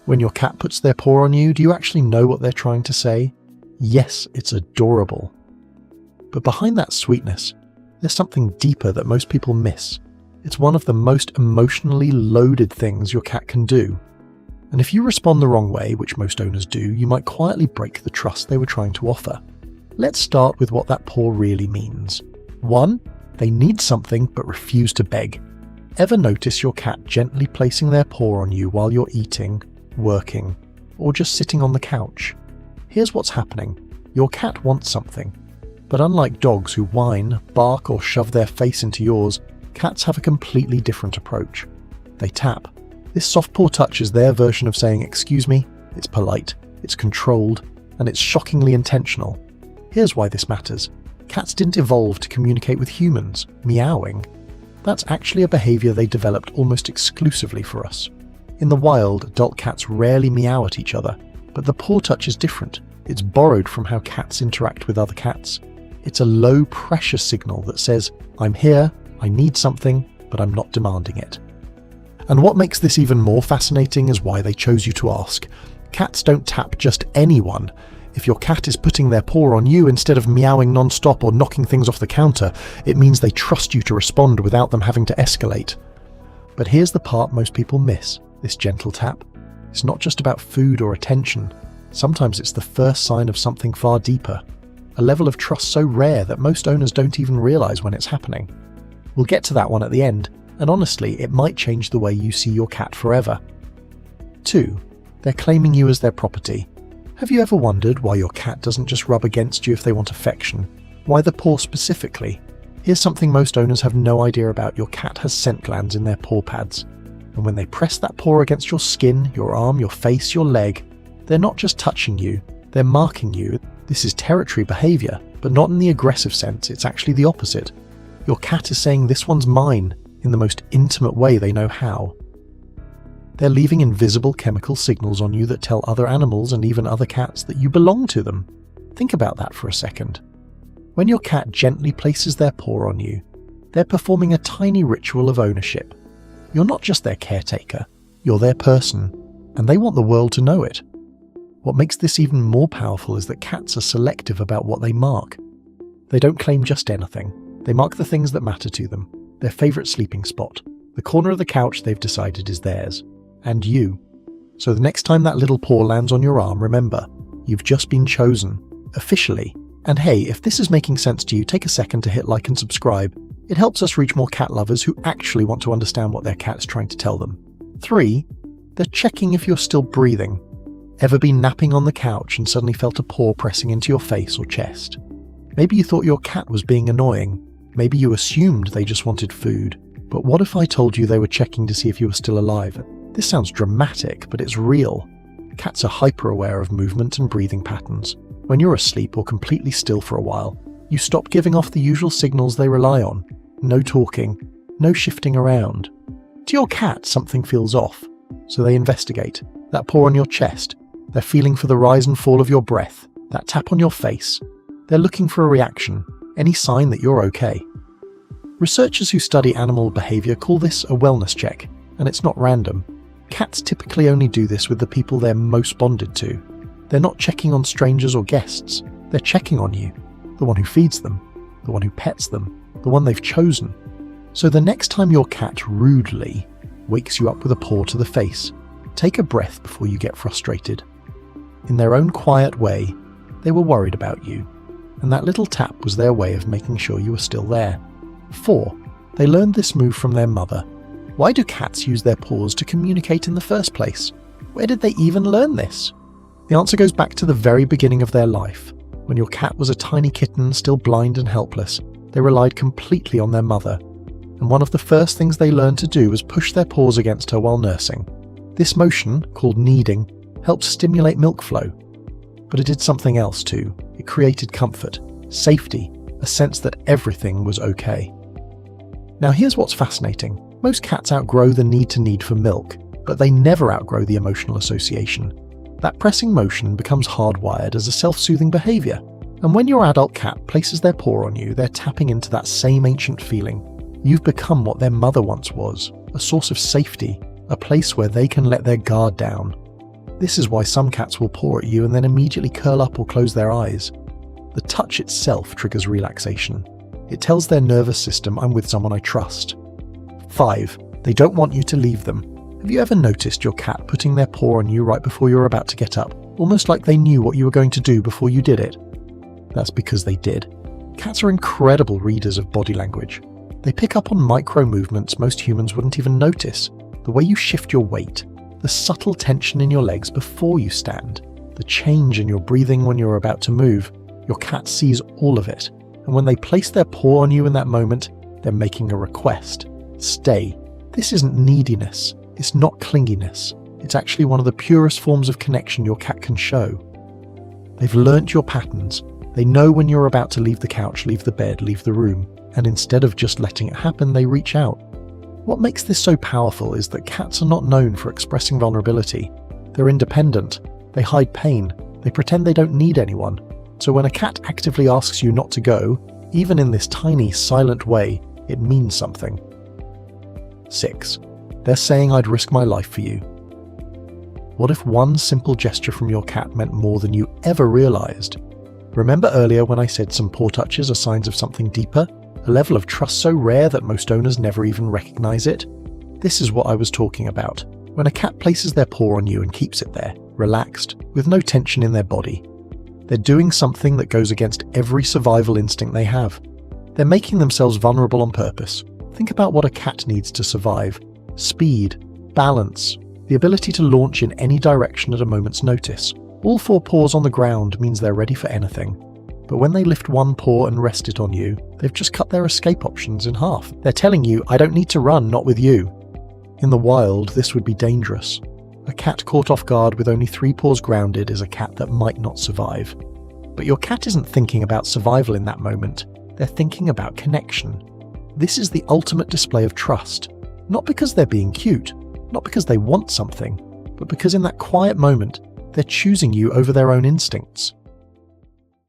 When your cat puts their paw on you, do you actually know what they're trying to say? Yes, it's adorable. But behind that sweetness, there's something deeper that most people miss. It's one of the most emotionally loaded things your cat can do. And if you respond the wrong way, which most owners do, you might quietly break the trust they were trying to offer. Let's start with what that paw really means. 1. They need something but refuse to beg. Ever notice your cat gently placing their paw on you while you're eating, working, or just sitting on the couch? Here's what's happening. Your cat wants something. But unlike dogs who whine, bark, or shove their face into yours, cats have a completely different approach. They tap. This soft paw touch is their version of saying, "Excuse me." It's polite, it's controlled, and it's shockingly intentional. Here's why this matters. Cats didn't evolve to communicate with humans, meowing. That's actually a behavior they developed almost exclusively for us. In the wild, adult cats rarely meow at each other, but the paw touch is different. It's borrowed from how cats interact with other cats. It's a low-pressure signal that says, "I'm here, I need something, but I'm not demanding it." And what makes this even more fascinating is why they chose you to ask. Cats don't tap just anyone. If your cat is putting their paw on you instead of meowing non-stop or knocking things off the counter, it means they trust you to respond without them having to escalate. But here's the part most people miss, this gentle tap. It's not just about food or attention. Sometimes it's the first sign of something far deeper. A level of trust so rare that most owners don't even realize when it's happening. We'll get to that one at the end, and honestly, it might change the way you see your cat forever. 2. They're claiming you as their property. Have you ever wondered why your cat doesn't just rub against you if they want affection? Why the paw specifically? Here's something most owners have no idea about. Your cat has scent glands in their paw pads. And when they press that paw against your skin, your arm, your face, your leg, they're not just touching you, they're marking you. This is territory behavior, but not in the aggressive sense. It's actually the opposite. Your cat is saying, "This one's mine," in the most intimate way they know how. They're leaving invisible chemical signals on you that tell other animals and even other cats that you belong to them. Think about that for a second. When your cat gently places their paw on you, they're performing a tiny ritual of ownership. You're not just their caretaker, you're their person, and they want the world to know it. What makes this even more powerful is that cats are selective about what they mark. They don't claim just anything. They mark the things that matter to them, their favourite sleeping spot, the corner of the couch they've decided is theirs, and you. So the next time that little paw lands on your arm, remember, you've just been chosen, officially. And hey, if this is making sense to you, take a second to hit like and subscribe. It helps us reach more cat lovers who actually want to understand what their cat's trying to tell them. 3. They're checking if you're still breathing. Ever been napping on the couch and suddenly felt a paw pressing into your face or chest? Maybe you thought your cat was being annoying. Maybe you assumed they just wanted food. But what if I told you they were checking to see if you were still alive? This sounds dramatic, but it's real. Cats are hyper-aware of movement and breathing patterns. When you're asleep or completely still for a while, you stop giving off the usual signals they rely on. No talking, no shifting around. To your cat, something feels off, so they investigate. That paw on your chest, they're feeling for the rise and fall of your breath, that tap on your face. They're looking for a reaction, any sign that you're okay. Researchers who study animal behavior call this a wellness check, and it's not random. Cats typically only do this with the people they're most bonded to. They're not checking on strangers or guests, they're checking on you, the one who feeds them, the one who pets them, the one they've chosen. So the next time your cat rudely wakes you up with a paw to the face, take a breath before you get frustrated. In their own quiet way, they were worried about you, and that little tap was their way of making sure you were still there. 4. They learned this move from their mother. Why do cats use their paws to communicate in the first place? Where did they even learn this? The answer goes back to the very beginning of their life. When your cat was a tiny kitten, still blind and helpless, they relied completely on their mother. And one of the first things they learned to do was push their paws against her while nursing. This motion, called kneading, helped stimulate milk flow. But it did something else too. It created comfort, safety, a sense that everything was okay. Now here's what's fascinating. Most cats outgrow the need for milk, but they never outgrow the emotional association. That pressing motion becomes hardwired as a self-soothing behavior. And when your adult cat places their paw on you, they're tapping into that same ancient feeling. You've become what their mother once was, a source of safety, a place where they can let their guard down. This is why some cats will paw at you and then immediately curl up or close their eyes. The touch itself triggers relaxation. It tells their nervous system, I'm with someone I trust. 5. They don't want you to leave them. Have you ever noticed your cat putting their paw on you right before you're about to get up, almost like they knew what you were going to do before you did it? That's because they did. Cats are incredible readers of body language. They pick up on micro movements most humans wouldn't even notice. The way you shift your weight, the subtle tension in your legs before you stand, the change in your breathing when you're about to move. Your cat sees all of it. And when they place their paw on you in that moment, they're making a request. Stay. This isn't neediness. It's not clinginess. It's actually one of the purest forms of connection your cat can show. They've learnt your patterns. They know when you're about to leave the couch, leave the bed, leave the room, and instead of just letting it happen, they reach out. What makes this so powerful is that cats are not known for expressing vulnerability. They're independent. They hide pain. They pretend they don't need anyone. So when a cat actively asks you not to go, even in this tiny, silent way, it means something. 6. They're saying I'd risk my life for you. What if one simple gesture from your cat meant more than you ever realized? Remember earlier when I said some paw touches are signs of something deeper? A level of trust so rare that most owners never even recognize it? This is what I was talking about. When a cat places their paw on you and keeps it there, relaxed, with no tension in their body, they're doing something that goes against every survival instinct they have. They're making themselves vulnerable on purpose. Think about what a cat needs to survive. Speed, balance, the ability to launch in any direction at a moment's notice. All 4 paws on the ground means they're ready for anything. But when they lift one paw and rest it on you, they've just cut their escape options in half. They're telling you, I don't need to run, not with you. In the wild, this would be dangerous. A cat caught off guard with only 3 paws grounded is a cat that might not survive. But your cat isn't thinking about survival in that moment. They're thinking about connection. This is the ultimate display of trust. Not because they're being cute, not because they want something, but because in that quiet moment, they're choosing you over their own instincts.